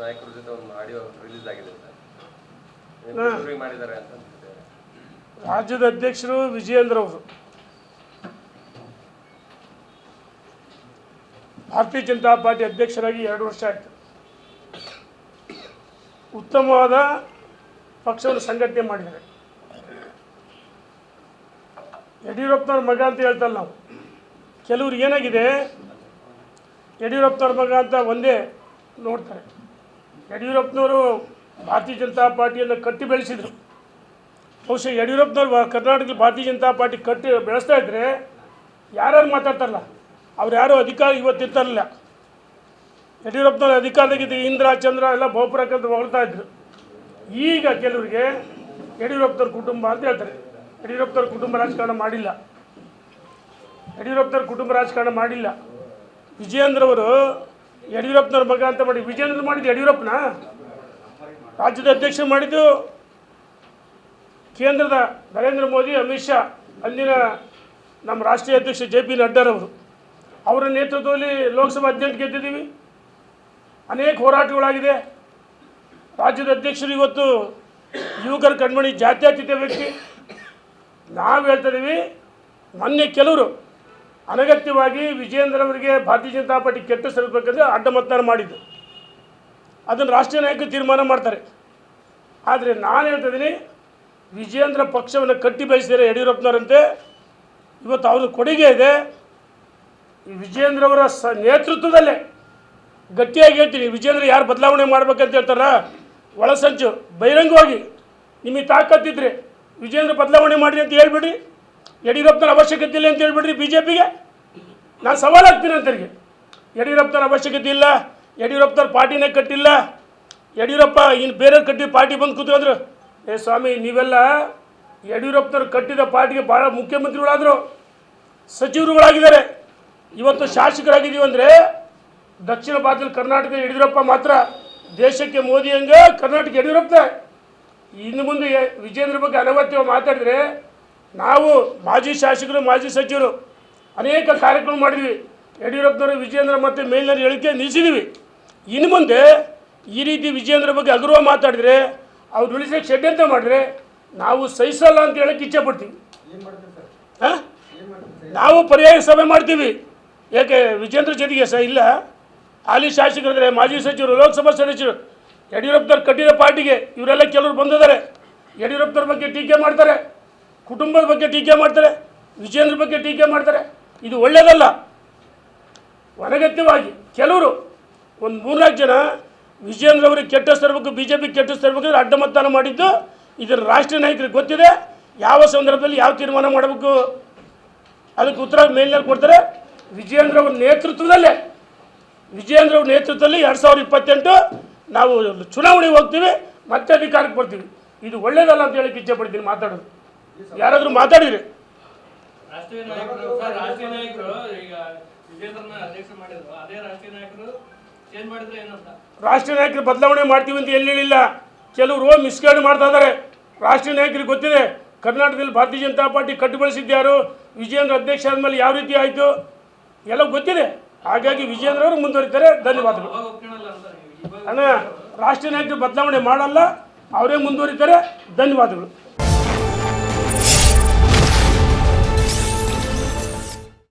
ನಾಯಕರ ಜೊತೆ ಒಂದು ಆಡಿಯೋ ರಿಲೀಸ್ ಆಗಿದೆ ಸರ್, ಮಾಡಿದ್ದಾರೆ ಅಂತ. ರಾಜ್ಯದ ಅಧ್ಯಕ್ಷರು ವಿಜಯೇಂದ್ರ ಅವರು ಭಾರತೀಯ ಜನತಾ ಪಾರ್ಟಿ ಅಧ್ಯಕ್ಷರಾಗಿ 2 ವರ್ಷ ಆಯಿತು. ಉತ್ತಮವಾದ ಪಕ್ಷವನ್ನು ಸಂಘಟನೆ ಮಾಡಿದ್ದಾರೆ. ಯಡಿಯೂರಪ್ಪನವ್ರ ಮಗ ಅಂತ ಹೇಳ್ತಲ್ಲ ನಾವು. ಕೆಲವ್ರಿಗೆ ಏನಾಗಿದೆ, ಯಡಿಯೂರಪ್ಪನವ್ರ ಮಗ ಅಂತ ಒಂದೇ ನೋಡ್ತಾರೆ. ಯಡಿಯೂರಪ್ಪನವರು ಭಾರತೀಯ ಜನತಾ ಪಾರ್ಟಿಯನ್ನು ಕಟ್ಟಿ ಬೆಳೆಸಿದರು. ಬಹುಶಃ ಯಡಿಯೂರಪ್ಪನವ್ರು ಕರ್ನಾಟಕದಲ್ಲಿ ಭಾರತೀಯ ಜನತಾ ಪಾರ್ಟಿ ಕಟ್ಟಿ ಬೆಳೆಸ್ತಾ ಇದ್ದರೆ ಯಾರ್ಯಾರು ಮಾತಾಡ್ತಾರಲ್ಲ ಅವ್ರು ಯಾರೂ ಅಧಿಕಾರ ಇವತ್ತಿರ್ತಾರಲ್ಲ. ಯಡಿಯೂರಪ್ಪನವ್ರ ಅಧಿಕಾರದಾಗಿದ್ದ ಇಂದ್ರ ಚಂದ್ರ ಎಲ್ಲ ಬಹುಪುರಕ್ಕಂತ ಹೊಗಳ್ತಾ ಇದ್ರು. ಈಗ ಕೆಲವರಿಗೆ ಯಡಿಯೂರಪ್ಪನವ್ರ ಕುಟುಂಬ ಅಂತ ಹೇಳ್ತಾರೆ. ಯಡಿಯೂರಪ್ಪನವ್ರ ಕುಟುಂಬ ರಾಜಕಾರಣ ಮಾಡಿಲ್ಲ. ಯಡಿಯೂರಪ್ಪನವ್ರ ಕುಟುಂಬ ರಾಜಕಾರಣ ಮಾಡಿಲ್ಲ. ವಿಜಯೇಂದ್ರವರು ಯಡಿಯೂರಪ್ಪನವ್ರ ಮಗ ಅಂತ ಮಾಡಿ ವಿಜಯೇಂದ್ರ ಮಾಡಿದ್ದು ಯಡಿಯೂರಪ್ಪನ ರಾಜ್ಯದ ಅಧ್ಯಕ್ಷರು ಮಾಡಿದ್ದು ಕೇಂದ್ರದ ನರೇಂದ್ರ ಮೋದಿ, ಅಮಿತ್ ಶಾ, ಅಂದಿನ ನಮ್ಮ ರಾಷ್ಟ್ರೀಯ ಅಧ್ಯಕ್ಷ JP ನಡ್ಡಾರವರು. ಅವರ ನೇತೃತ್ವದಲ್ಲಿ ಲೋಕಸಭಾ ಅಧ್ಯಕ್ಷ ಗೆದ್ದಿದ್ದೀವಿ. ಅನೇಕ ಹೋರಾಟಗಳಾಗಿದೆ. ರಾಜ್ಯದ ಅಧ್ಯಕ್ಷರು ಇವತ್ತು ಯುವಕರ ಕಣ್ಮಣಿ, ಜಾತ್ಯತೀತ ವ್ಯಕ್ತಿ. ನಾವು ಹೇಳ್ತಿದ್ದೀವಿ, ಮೊನ್ನೆ ಕೆಲವರು ಅನಗತ್ಯವಾಗಿ ವಿಜಯೇಂದ್ರವರಿಗೆ ಭಾರತೀಯ ಜನತಾ ಪಾರ್ಟಿ ಕೆಟ್ಟ ಸರಿಸಬೇಕಂದ್ರೆ ಅಡ್ಡ ಮತದಾನ ಮಾಡಿದ್ದು. ಅದನ್ನು ರಾಷ್ಟ್ರೀಯ ನಾಯಕರು ತೀರ್ಮಾನ ಮಾಡ್ತಾರೆ. ಆದರೆ ನಾನು ಹೇಳ್ತಿದ್ದೀನಿ, ವಿಜಯೇಂದ್ರ ಪಕ್ಷವನ್ನು ಕಟ್ಟಿ ಬೆಳೆಸಿದರೆ ಯಡಿಯೂರಪ್ಪನವರಂತೆ. ಇವತ್ತು ಅವ್ರ ಕೊಡುಗೆ ಇದೆ. ಈ ವಿಜಯೇಂದ್ರವರ ನೇತೃತ್ವದಲ್ಲೇ ಗಟ್ಟಿಯಾಗಿ ಹೇಳ್ತೀನಿ, ವಿಜಯೇಂದ್ರ ಯಾರು ಬದಲಾವಣೆ ಮಾಡ್ಬೇಕಂತ ಹೇಳ್ತಾರ ಒಳಸಂಚು ಬಹಿರಂಗವಾಗಿ ನಿಮಗೆ ತಾಕತ್ತಿದ್ರೆ ವಿಜಯೇಂದ್ರ ಬದಲಾವಣೆ ಮಾಡಿರಿ ಅಂತ ಹೇಳ್ಬಿಡ್ರಿ. ಯಡಿಯೂರಪ್ಪನವ್ರ ಅವಶ್ಯಕತೆ ಇಲ್ಲ ಅಂತ ಹೇಳ್ಬಿಡ್ರಿ. BJPಗೆ ನಾನು ಸವಾಲಾಗ್ತೀನಿ ಅಂತರಿಗೆ. ಯಡಿಯೂರಪ್ಪನವ್ರ ಅವಶ್ಯಕತೆ ಇಲ್ಲ, ಯಡಿಯೂರಪ್ಪನವ್ರ ಪಾರ್ಟಿನೇ ಕಟ್ಟಿಲ್ಲ, ಯಡಿಯೂರಪ್ಪ ಇನ್ನು ಬೇರೆಯವ್ರು ಕಟ್ಟಿದ ಪಾರ್ಟಿ ಬಂದು ಕೂತ್ಕೊಂಡ್ರು. ಸ್ವಾಮಿ, ನೀವೆಲ್ಲ ಯಡಿಯೂರಪ್ಪನವ್ರು ಕಟ್ಟಿದ ಪಾರ್ಟಿಗೆ ಭಾಳ ಮುಖ್ಯಮಂತ್ರಿಗಳಾದರು, ಸಚಿವರುಗಳಾಗಿದ್ದಾರೆ. ಇವತ್ತು ಶಾಸಕರಾಗಿದ್ದೀವಿ ಅಂದರೆ ದಕ್ಷಿಣ ಭಾರತದಲ್ಲಿ ಕರ್ನಾಟಕ ಯಡಿಯೂರಪ್ಪ ಮಾತ್ರ. ದೇಶಕ್ಕೆ ಮೋದಿ ಹಂಗೆ ಕರ್ನಾಟಕ ಯಡಿಯೂರಪ್ಪ. ಇನ್ನು ಮುಂದೆ ವಿಜಯೇಂದ್ರ ಬಗ್ಗೆ ಅನಗತ್ಯವಾಗಿ ಮಾತಾಡಿದರೆ ನಾವು ಮಾಜಿ ಶಾಸಕರು, ಮಾಜಿ ಸಚಿವರು ಅನೇಕ ಕಾರ್ಯಕ್ರಮ ಮಾಡಿದ್ವಿ. ಯಡಿಯೂರಪ್ಪನವರು ವಿಜಯೇಂದ್ರ ಮತ್ತು ಮೇಲಿನ ಹೇಳಿಕೆ ನಿಲ್ಲಿಸಿದ್ದೀವಿ. ಇನ್ನು ಮುಂದೆ ಈ ರೀತಿ ವಿಜಯೇಂದ್ರ ಬಗ್ಗೆ ಹಗುರವಾಗಿ ಮಾತಾಡಿದರೆ, ಅವ್ರು ಉಳಿಸೋಕ್ಕೆ ಷಡ್ಯಂತ್ರ ಮಾಡಿದ್ರೆ ನಾವು ಸಹಿಸಲ್ಲ ಅಂತ ಹೇಳಕ್ಕೆ ಇಚ್ಛೆ ಪಡ್ತೀವಿ. ನಾವು ಪರ್ಯಾಯ ಸಭೆ ಮಾಡ್ತೀವಿ. ಯಾಕೆ ವಿಜಯೇಂದ್ರ ಜೊತೆಗೆ ಇಲ್ಲ ಹಾಲಿ ಶಾಸಕರಿದ್ದಾರೆ, ಮಾಜಿ ಸಚಿವರು, ಲೋಕಸಭಾ ಸದಸ್ಯರು, ಯಡಿಯೂರಪ್ಪನವ್ರು ಕಟ್ಟಿದ ಪಾರ್ಟಿಗೆ ಇವರೆಲ್ಲ ಕೆಲವರು ಬಂದಿದ್ದಾರೆ. ಯಡಿಯೂರಪ್ಪನವ್ರ ಬಗ್ಗೆ ಟೀಕೆ ಮಾಡ್ತಾರೆ, ಕುಟುಂಬದ ಬಗ್ಗೆ ಟೀಕೆ ಮಾಡ್ತಾರೆ, ವಿಜಯೇಂದ್ರ ಬಗ್ಗೆ ಟೀಕೆ ಮಾಡ್ತಾರೆ. ಇದು ಒಳ್ಳೆಯದಲ್ಲ. ಅನಗತ್ಯವಾಗಿ ಕೆಲವರು ಒಂದು 3-4 ಜನ ವಿಜಯೇಂದ್ರ ಅವರಿಗೆ ಕೆಟ್ಟ ತರಬೇಕು, BJP ಕೆಟ್ಟ ತರಬೇಕಂದ್ರೆ ಅಡ್ಡ ಮತದಾನ ಮಾಡಿದ್ದು ಇದರ ರಾಷ್ಟ್ರೀಯ ನಾಯಕರಿಗೆ ಗೊತ್ತಿದೆ. ಯಾವ ಸಂದರ್ಭದಲ್ಲಿ ಯಾವ ತೀರ್ಮಾನ ಮಾಡಬೇಕು ಅದಕ್ಕೆ ಉತ್ತರ ಮೇಲಿನಲ್ಲಿ ಕೊಡ್ತಾರೆ. ವಿಜಯೇಂದ್ರ ಅವ್ರ ನೇತೃತ್ವದಲ್ಲೇ 2028 ನಾವು ಚುನಾವಣೆಗೆ ಹೋಗ್ತೀವಿ, ಮತ್ತೆ ಅಧಿಕಾರಕ್ಕೆ ಬರ್ತೀವಿ. ಇದು ಒಳ್ಳೇದಲ್ಲ ಅಂತ ಹೇಳಕ್ಕೆ ಇಚ್ಛೆ ಪಡ್ತೀನಿ. ಮಾತಾಡೋದು ಯಾರಾದರೂ ಮಾತಾಡಿರಿ. ರಾಷ್ಟ್ರೀಯ ನಾಯಕರು ಈಗ ವಿಜಯೇಂದ್ರನ ಅಧ್ಯಕ್ಷ ಮಾಡಿದ್ರು, ಅದೇ ರಾಷ್ಟ್ರೀಯ ನಾಯಕರು ಚೇಂಜ್ ಮಾಡಿದ್ರೆ ಏನಂತ? ರಾಷ್ಟ್ರೀಯ ನಾಯಕರು ಬದಲಾವಣೆ ಮಾಡ್ತೀವಿ ಅಂತ ಎಲ್ಲಿ ಹೇಳಿಲ್ಲ. ಕೆಲವರು ಮಿಸ್ಗೈಡ್ ಮಾಡ್ತಾ ಇದ್ದಾರೆ. ರಾಷ್ಟ್ರೀಯ ನಾಯಕರಿಗೆ ಗೊತ್ತಿದೆ ಕರ್ನಾಟಕದಲ್ಲಿ ಭಾರತೀಯ ಜನತಾ ಪಾರ್ಟಿ ಕಟ್ಟಿ ಬೆಳೆಸಿದ್ಯಾರು, ವಿಜಯೇಂದ್ರ ಅಧ್ಯಕ್ಷ ಆದಮೇಲೆ ಯಾವ ರೀತಿ ಆಯಿತು ಎಲ್ಲ ಗೊತ್ತಿದೆ. ಹಾಗಾಗಿ ವಿಜಯೇಂದ್ರ ಅವರು ಮುಂದುವರಿತಾರೆ. ಧನ್ಯವಾದಗಳು. ಅಣ್ಣ, ರಾಷ್ಟ್ರೀಯ ನಾಯಕರು ಬದಲಾವಣೆ ಮಾಡಲ್ಲ, ಅವರೇ ಮುಂದುವರಿತಾರೆ. ಧನ್ಯವಾದಗಳು.